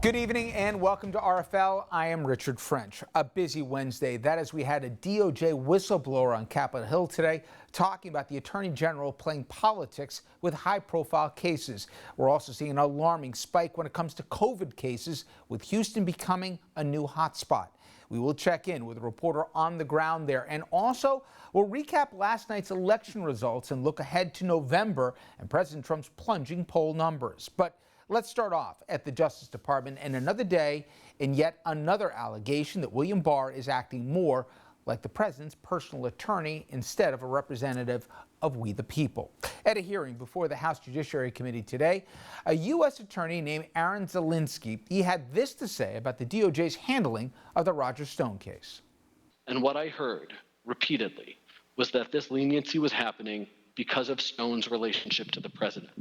Good evening and welcome to RFL. I am Richard French. A busy Wednesday. That is, we had a DOJ whistleblower on Capitol Hill today talking about the Attorney General playing politics with high-profile cases. We're also seeing an alarming spike when it comes to COVID cases, with Houston becoming a new hotspot. We will check in with a reporter on the ground there, and also we'll recap last night's election results and look ahead to November and President Trump's plunging poll numbers. But let's start off at the Justice Department and another day in yet another allegation that William Barr is acting more like the president's personal attorney instead of a representative of we the people. At a hearing before the House Judiciary Committee today, a U.S. attorney named Aaron Zelinsky, he had this to say about the DOJ's handling of the Roger Stone case. And what I heard repeatedly was that this leniency was happening because of Stone's relationship to the president,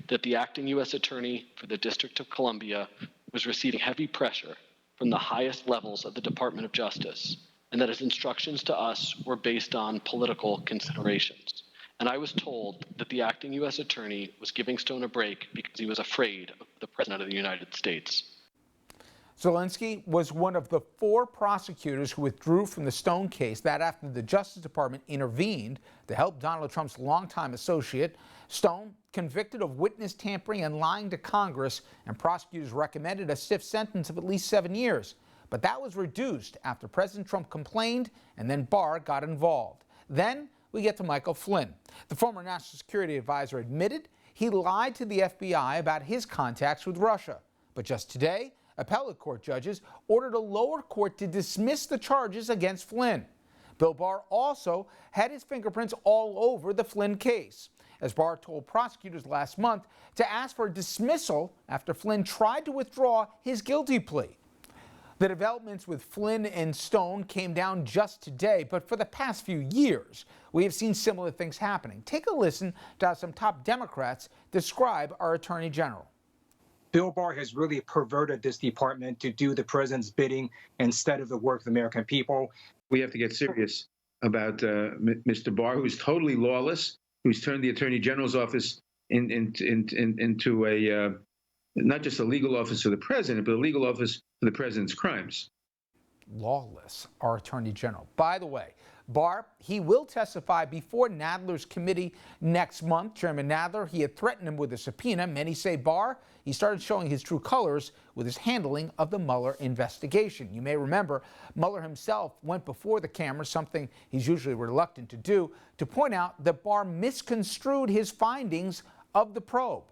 that the acting U.S. attorney for the District of Columbia was receiving heavy pressure from the highest levels of the Department of Justice, and that his instructions to us were based on political considerations. And I was told that the acting U.S. attorney was giving Stone a break because he was afraid of the president of the United States. Zelinsky was one of the 4 prosecutors who withdrew from the Stone case that after the Justice Department intervened to help Donald Trump's longtime associate. Stone, convicted of witness tampering and lying to Congress, and prosecutors recommended a stiff sentence of at least 7 years. But that was reduced after President Trump complained and then Barr got involved. Then we get to Michael Flynn. The former national security advisor admitted he lied to the FBI about his contacts with Russia. But just today, appellate court judges ordered a lower court to dismiss the charges against Flynn. Bill Barr also had his fingerprints all over the Flynn case, as Barr told prosecutors last month to ask for a dismissal after Flynn tried to withdraw his guilty plea. The developments with Flynn and Stone came down just today, but for the past few years, we have seen similar things happening. Take a listen to how some top Democrats describe our Attorney General. Bill Barr has really perverted this department to do the president's bidding instead of the work of the American people. We have to get serious about Mr. Barr, who's totally lawless, who's turned the Attorney General's office into a not just a legal office for the president, but a legal office for the president's crimes. Lawless, our Attorney General. By the way, Barr, he will testify before Nadler's committee next month. Chairman Nadler, he had threatened him with a subpoena. Many say Barr, he started showing his true colors with his handling of the Mueller investigation. You may remember Mueller himself went before the camera, something he's usually reluctant to do, to point out that Barr misconstrued his findings of the probe.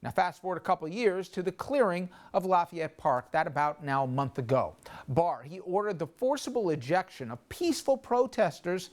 Now, fast forward a couple of years to the clearing of Lafayette Park, that about now a month ago. Barr, he ordered the forcible ejection of peaceful protesters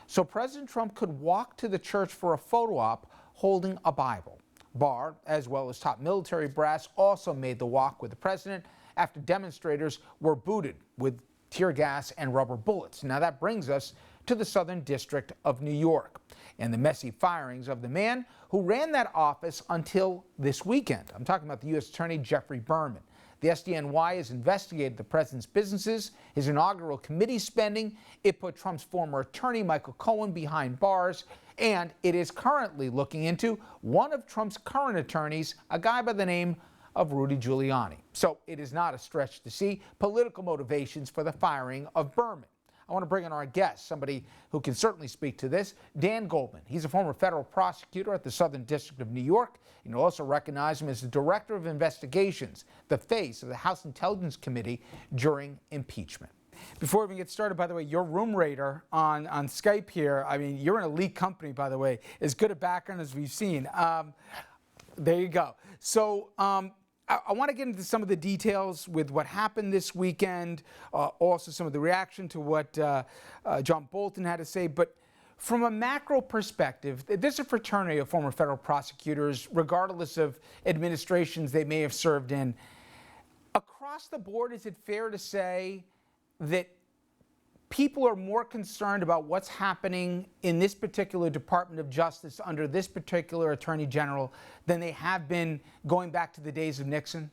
so President Trump could walk to the church for a photo op holding a Bible. Barr, as well as top military brass, also made the walk with the president after demonstrators were booted with tear gas and rubber bullets. Now that brings us to the Southern District of New York and the messy firings of the man who ran that office until this weekend. I'm talking about the U.S. Attorney Geoffrey Berman. The SDNY has investigated the president's businesses, his inaugural committee spending. It put Trump's former attorney Michael Cohen behind bars, and it is currently looking into one of Trump's current attorneys, a guy by the name of Rudy Giuliani. So it is not a stretch to see political motivations for the firing of Berman. I want to bring in our guest, somebody who can certainly speak to this, Dan Goldman. He's a former federal prosecutor at the Southern District of New York. You will also recognize him as the Director of Investigations, the face of the House Intelligence Committee during impeachment. Before we get started, by the way, your room rater on Skype here, I mean, you're an elite company, by the way, as good a background as we've seen. There you go. So, I want to get into some of the details with what happened this weekend, also some of the reaction to what John Bolton had to say. But from a macro perspective, there's a fraternity of former federal prosecutors, regardless of administrations they may have served in. Across the board, is it fair to say that people are more concerned about what's happening in this particular Department of Justice under this particular Attorney General than they have been going back to the days of Nixon?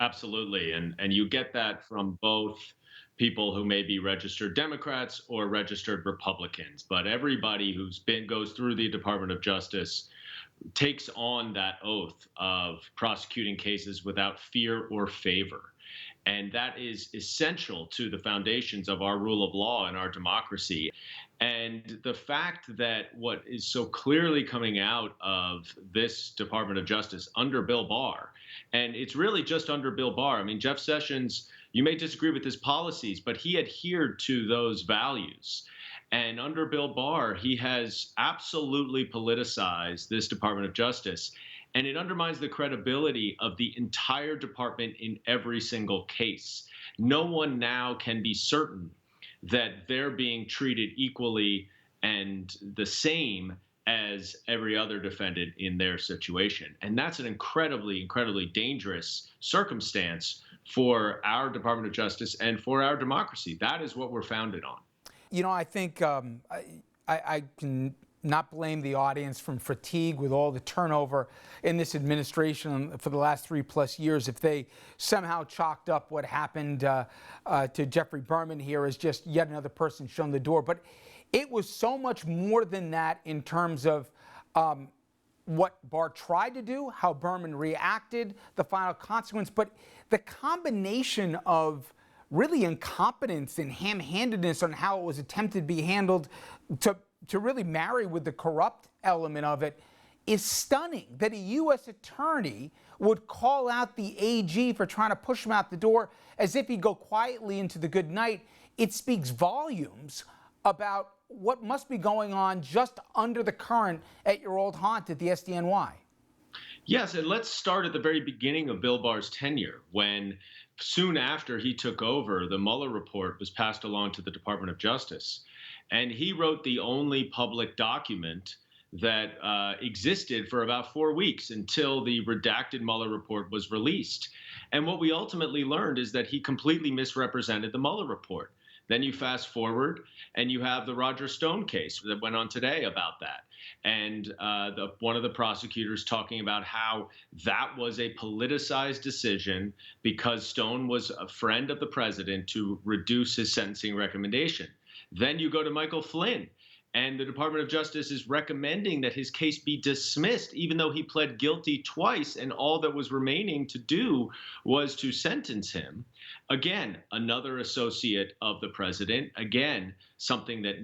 Absolutely. And you get that from both people who may be registered Democrats or registered Republicans. But everybody goes through the Department of Justice takes on that oath of prosecuting cases without fear or favor. And that is essential to the foundations of our rule of law and our democracy. And the fact that what is so clearly coming out of this Department of Justice under Bill Barr, and it's really just under Bill Barr. I mean, Jeff Sessions, you may disagree with his policies, but he adhered to those values. And under Bill Barr, he has absolutely politicized this Department of Justice. And it undermines the credibility of the entire department in every single case. No one now can be certain that they're being treated equally and the same as every other defendant in their situation. And that's an incredibly, incredibly dangerous circumstance for our Department of Justice and for our democracy. That is what we're founded on. You know, I think I can not blame the audience from fatigue with all the turnover in this administration for the last 3+ years. If they somehow chalked up what happened to Jeffrey Berman here as just yet another person shown the door. But it was so much more than that in terms of what Barr tried to do, how Berman reacted, the final consequence, but the combination of really incompetence and ham-handedness on how it was attempted to be handled to really marry with the corrupt element of it is stunning. That a U.S. attorney would call out the AG for trying to push him out the door as if he'd go quietly into the good night. It speaks volumes about what must be going on just under the current at your old haunt at the SDNY. Yes, and let's start at the very beginning of Bill Barr's tenure, when soon after he took over, the Mueller report was passed along to the Department of Justice. And he wrote the only public document that existed for about 4 weeks until the redacted Mueller report was released. And what we ultimately learned is that he completely misrepresented the Mueller report. Then you fast forward and you have the Roger Stone case that went on today about that. And one of the prosecutors talking about how that was a politicized decision because Stone was a friend of the president to reduce his sentencing recommendation. Then you go to Michael Flynn, and the Department of Justice is recommending that his case be dismissed, even though he pled guilty twice, and all that was remaining to do was to sentence him. Again, another associate of the president. Again, something that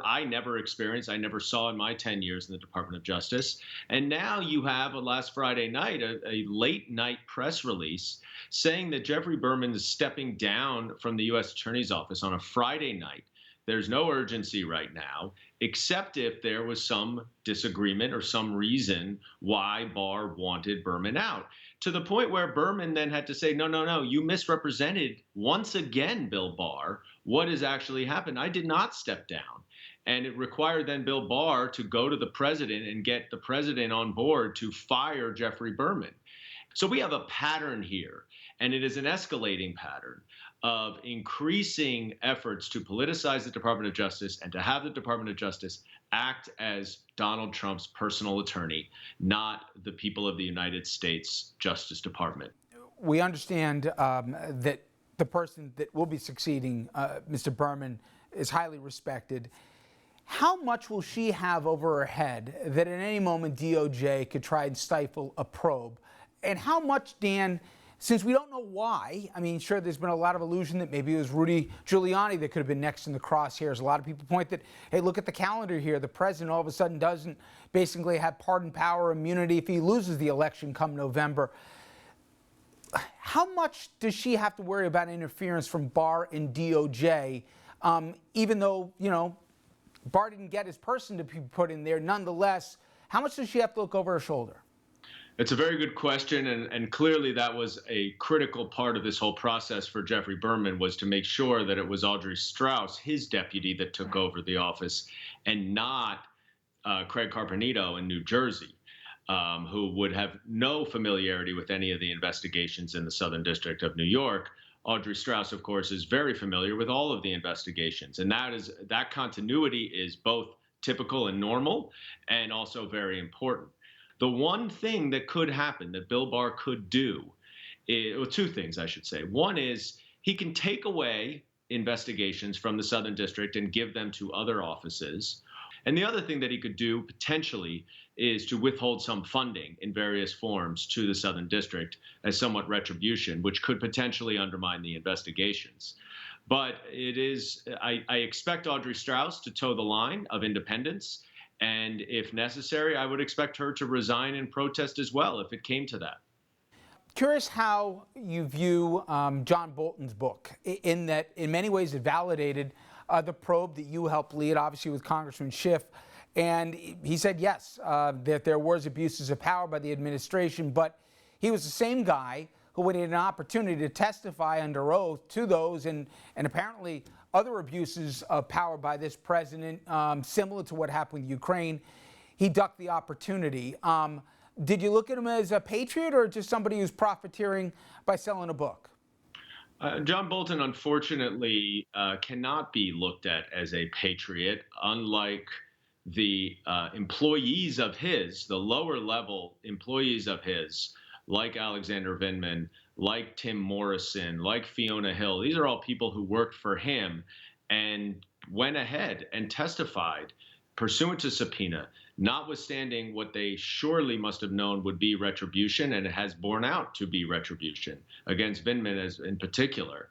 I never experienced, I never saw in my 10 years in the Department of Justice. And now you have, last Friday night, a late night press release saying that Jeffrey Berman is stepping down from the U.S. Attorney's Office on a Friday night. There's no urgency right now, except if there was some disagreement or some reason why Barr wanted Berman out. To the point where Berman then had to say, no, you misrepresented once again, Bill Barr, what has actually happened. I did not step down. And it required then Bill Barr to go to the president and get the president on board to fire Jeffrey Berman. So we have a pattern here, and it is an escalating pattern of increasing efforts to politicize the Department of Justice and to have the Department of Justice act as Donald Trump's personal attorney, not the people of the United States Justice Department. We understand that the person that will be succeeding Mr. Berman is highly respected. How much will she have over her head that at any moment DOJ could try and stifle a probe? And how much, Dan, since we don't know why, I mean, sure, there's been a lot of illusion that maybe it was Rudy Giuliani that could have been next in the crosshairs. A lot of people point that, hey, look at the calendar here. The president all of a sudden doesn't basically have pardon power immunity if he loses the election come November. How much does she have to worry about interference from Barr and DOJ, even though, you know, Barr didn't get his person to be put in there? Nonetheless, how much does she have to look over her shoulder? It's a very good question, and clearly that was a critical part of this whole process for Jeffrey Berman, was to make sure that it was Audrey Strauss, his deputy, that took over the office, and not Craig Carpenito in New Jersey, who would have no familiarity with any of the investigations in the Southern District of New York. Audrey Strauss, of course, is very familiar with all of the investigations, and that continuity is both typical and normal, and also very important. The one thing that could happen that Bill Barr could do, well, two things, I should say. One is he can take away investigations from the Southern District and give them to other offices. And the other thing that he could do potentially is to withhold some funding in various forms to the Southern District as somewhat retribution, which could potentially undermine the investigations. But I expect Audrey Strauss to toe the line of independence. And if necessary, I would expect her to resign in protest as well if it came to that. Curious how you view John Bolton's book, in that in many ways it validated the probe that you helped lead, obviously with Congressman Schiff. And he said, yes, that there was abuses of power by the administration, but he was the same guy who, when he had an opportunity to testify under oath to those and apparently other abuses of power by this president, similar to what happened with Ukraine, he ducked the opportunity. Did you look at him as a patriot or just somebody who's profiteering by selling a book? John Bolton, unfortunately, cannot be looked at as a patriot, unlike the employees of his, the lower level employees of his, like Alexander Vindman, like Tim Morrison, like Fiona Hill. These are all people who worked for him and went ahead and testified pursuant to subpoena, notwithstanding what they surely must have known would be retribution, and it has borne out to be retribution against Vindman as in particular.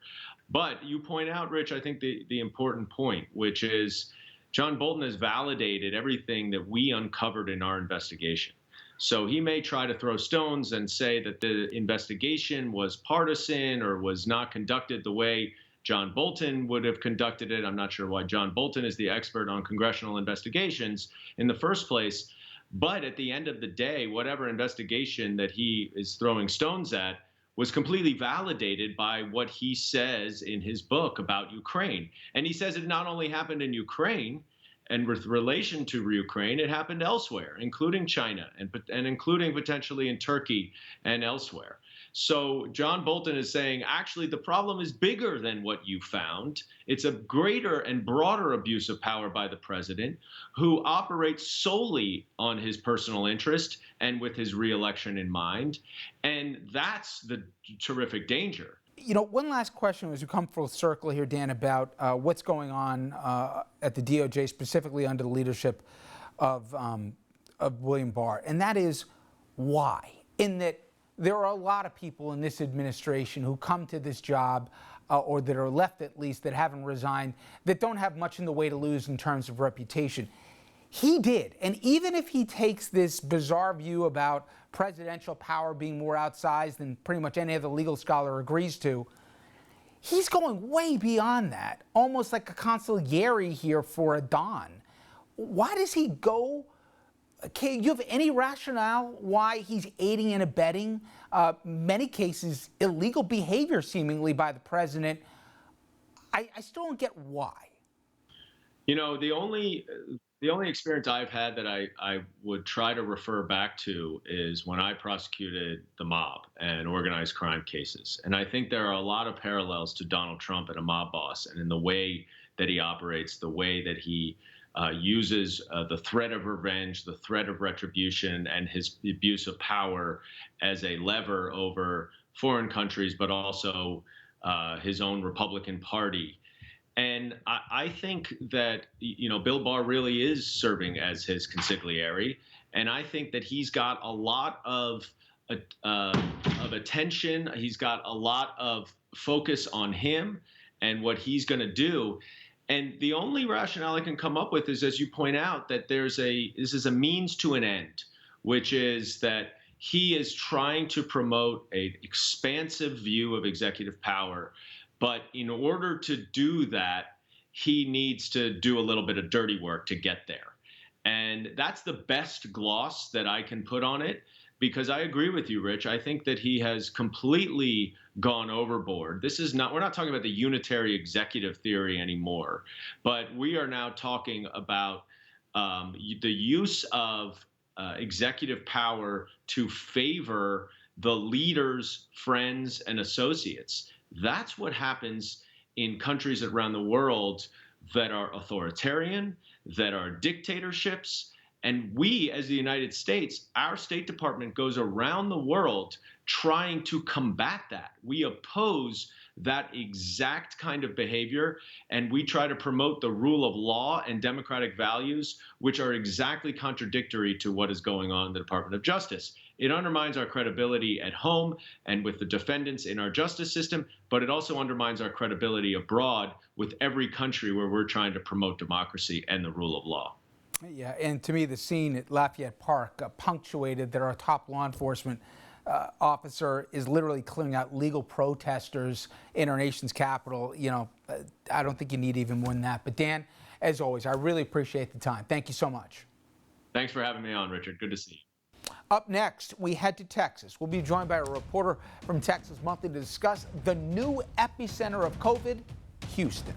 But you point out, Rich, I think the important point, which is John Bolton has validated everything that we uncovered in our investigation. So he may try to throw stones and say that the investigation was partisan or was not conducted the way John Bolton would have conducted it. I'm not sure why John Bolton is the expert on congressional investigations in the first place. But at the end of the day, whatever investigation that he is throwing stones at was completely validated by what he says in his book about Ukraine. And he says it not only happened in Ukraine, and with relation to Ukraine, it happened elsewhere, including China and including potentially in Turkey and elsewhere. So John Bolton is saying, actually, the problem is bigger than what you found. It's a greater and broader abuse of power by the president, who operates solely on his personal interest and with his reelection in mind. And that's the terrific danger. You know, one last question as we come full circle here, Dan, about what's going on at the DOJ, specifically under the leadership of William Barr, and that is why. In that there are a lot of people in this administration who come to this job, or that are left at least, that haven't resigned, that don't have much in the way to lose in terms of reputation. He did. And even if he takes this bizarre view about presidential power being more outsized than pretty much any other legal scholar agrees to, he's going way beyond that, almost like a consigliere here for a Don. Why does he go? Okay, you have any rationale why he's aiding and abetting many cases illegal behavior seemingly by the president? I still don't get why. You know, the only experience I've had that I would try to refer back to is when I prosecuted the mob and organized crime cases. And I think there are a lot of parallels to Donald Trump and a mob boss, and in the way that he operates, the way that he uses the threat of revenge, the threat of retribution, and his abuse of power as a lever over foreign countries, but also his own Republican Party. And I think that, you know, Bill Barr really is serving as his consigliere. And I think that he's got a lot of attention. He's got a lot of focus on him and what he's going to do. And the only rationale I can come up with is, as you point out, that this is a means to an end, which is that he is trying to promote an expansive view of executive power. But in order to do that, he needs to do a little bit of dirty work to get there. And that's the best gloss that I can put on it, because I agree with you, Rich. I think that he has completely gone overboard. We're not talking about the unitary executive theory anymore, but we are now talking about the use of executive power to favor the leaders, friends, and associates. That's what happens in countries around the world that are authoritarian, that are dictatorships. And we, as the United States, our State Department goes around the world trying to combat that. We oppose that exact kind of behavior, and we try to promote the rule of law and democratic values, which are exactly contradictory to what is going on in the Department of Justice. It undermines our credibility at home and with the defendants in our justice system, but it also undermines our credibility abroad with every country where we're trying to promote democracy and the rule of law. Yeah, and to me, the scene at Lafayette Park punctuated that our top law enforcement officer is literally clearing out legal protesters in our nation's capital. You know, I don't think you need even more than that. But Dan, as always, I really appreciate the time. Thank you so much. Thanks for having me on, Richard. Good to see you. Up next, we head to Texas. We'll be joined by a reporter from Texas Monthly to discuss the new epicenter of COVID, Houston.